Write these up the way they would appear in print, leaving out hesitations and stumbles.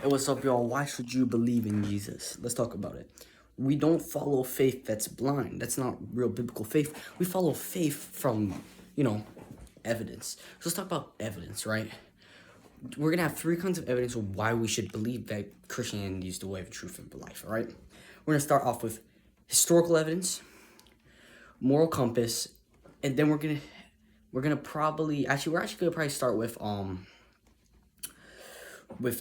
Hey, what's up, y'all? Why should you believe in Jesus? Let's talk about it. We don't follow faith that's blind. That's not real biblical faith. We follow faith from, evidence. So let's talk about evidence, right? We're going to have three kinds of evidence of why we should believe that Christianity is the way of truth and life, all right? We're going to start off with historical evidence, moral compass, and then we're going to probably, we're actually going to probably start with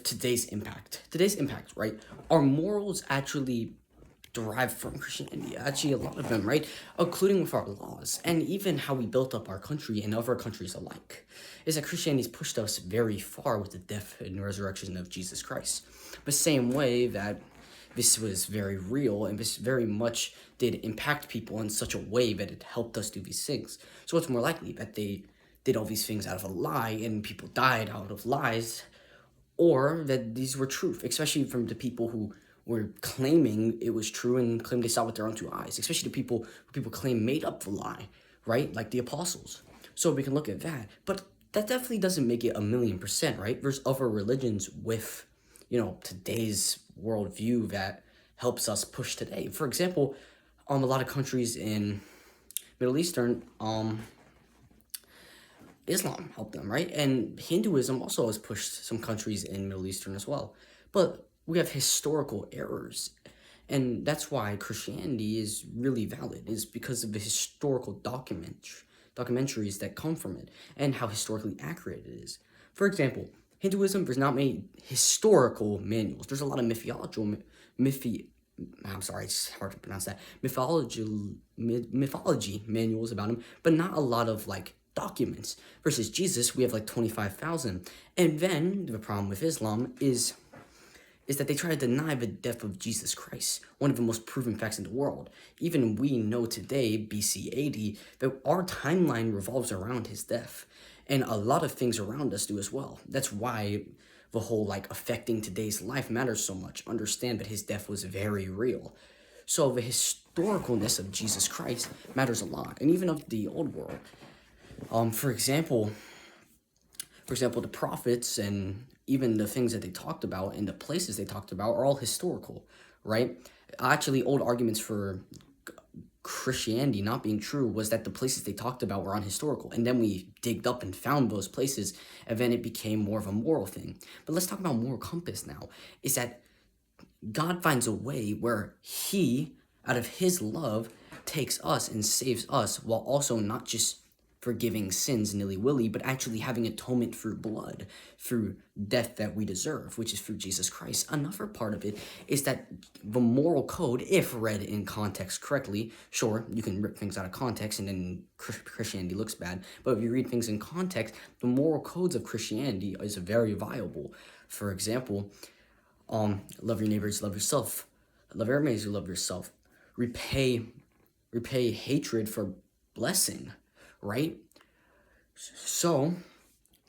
today's impact. Today's impact, right? Our morals actually derive from Christianity. Actually, a lot of them, right? Including with our laws and even how we built up our country and other countries alike. Is that Christianity's pushed us very far with the death and resurrection of Jesus Christ. The same way that this was very real and this very much did impact people in such a way that it helped us do these things. So it's more likely that they did all these things out of a lie and people died out of lies, or that these were truth, especially from the people who were claiming it was true and claimed they saw with their own two eyes, especially the people who people claim made up the lie, right? Like the apostles. So we can look at that. But that definitely doesn't make it 1,000,000%, right? There's other religions with, today's worldview that helps us push today. For example, a lot of countries in Middle Eastern, Islam helped them, right? And Hinduism also has pushed some countries in Middle Eastern as well. But we have historical errors. And that's why Christianity is really valid, is because of the historical documentaries that come from it and how historically accurate it is. For example, Hinduism, there's not many historical manuals. There's a lot of it's hard to pronounce that, mythology manuals about him, but not a lot of, documents. Versus Jesus, we have 25,000. And then the problem with Islam is that they try to deny the death of Jesus Christ, one of the most proven facts in the world. Even we know today, BC 80, that our timeline revolves around his death. And a lot of things around us do as well. That's why the whole affecting today's life matters so much. Understand that his death was very real. So the historicalness of Jesus Christ matters a lot, and even of the old world. For example, the prophets and even the things that they talked about and the places they talked about are all historical, right? Actually, old arguments for Christianity not being true was that the places they talked about were unhistorical. And then we digged up and found those places, and then it became more of a moral thing. But let's talk about moral compass now, is that God finds a way where he, out of his love, takes us and saves us while also not just forgiving sins nilly-willy, but actually having atonement through blood, through death that we deserve, which is through Jesus Christ. Another part of it is that the moral code, if read in context correctly, sure, you can rip things out of context and then Christianity looks bad, but if you read things in context, the moral codes of Christianity is very viable. For example, love your neighbors, love yourself. Love everybody as you love yourself. Repay hatred for blessing, right? So,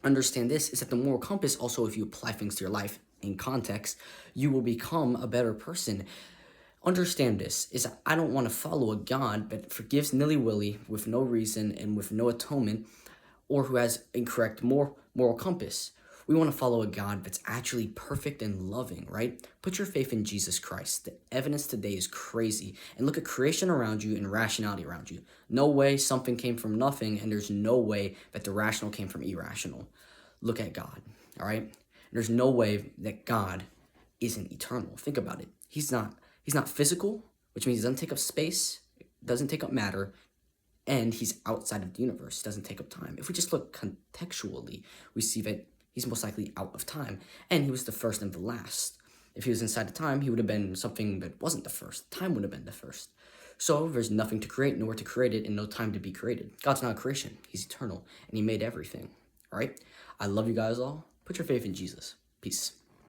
understand this, is that the moral compass, also if you apply things to your life in context, you will become a better person. Understand this, is that I don't want to follow a God that forgives nilly-willy with no reason and with no atonement, or who has incorrect moral compass. We want to follow a God that's actually perfect and loving, right? Put your faith in Jesus Christ. The evidence today is crazy. And look at creation around you and rationality around you. No way something came from nothing, and there's no way that the rational came from irrational. Look at God, all right? There's no way that God isn't eternal. Think about it. He's not physical, which means he doesn't take up space, doesn't take up matter, and he's outside of the universe, doesn't take up time. If we just look contextually, we see that he's most likely out of time, and he was the first and the last. If he was inside of time, he would have been something that wasn't the first. Time would have been the first. So there's nothing to create, nowhere to create it, and no time to be created. God's not a creation. He's eternal, and he made everything. All right? I love you guys all. Put your faith in Jesus. Peace.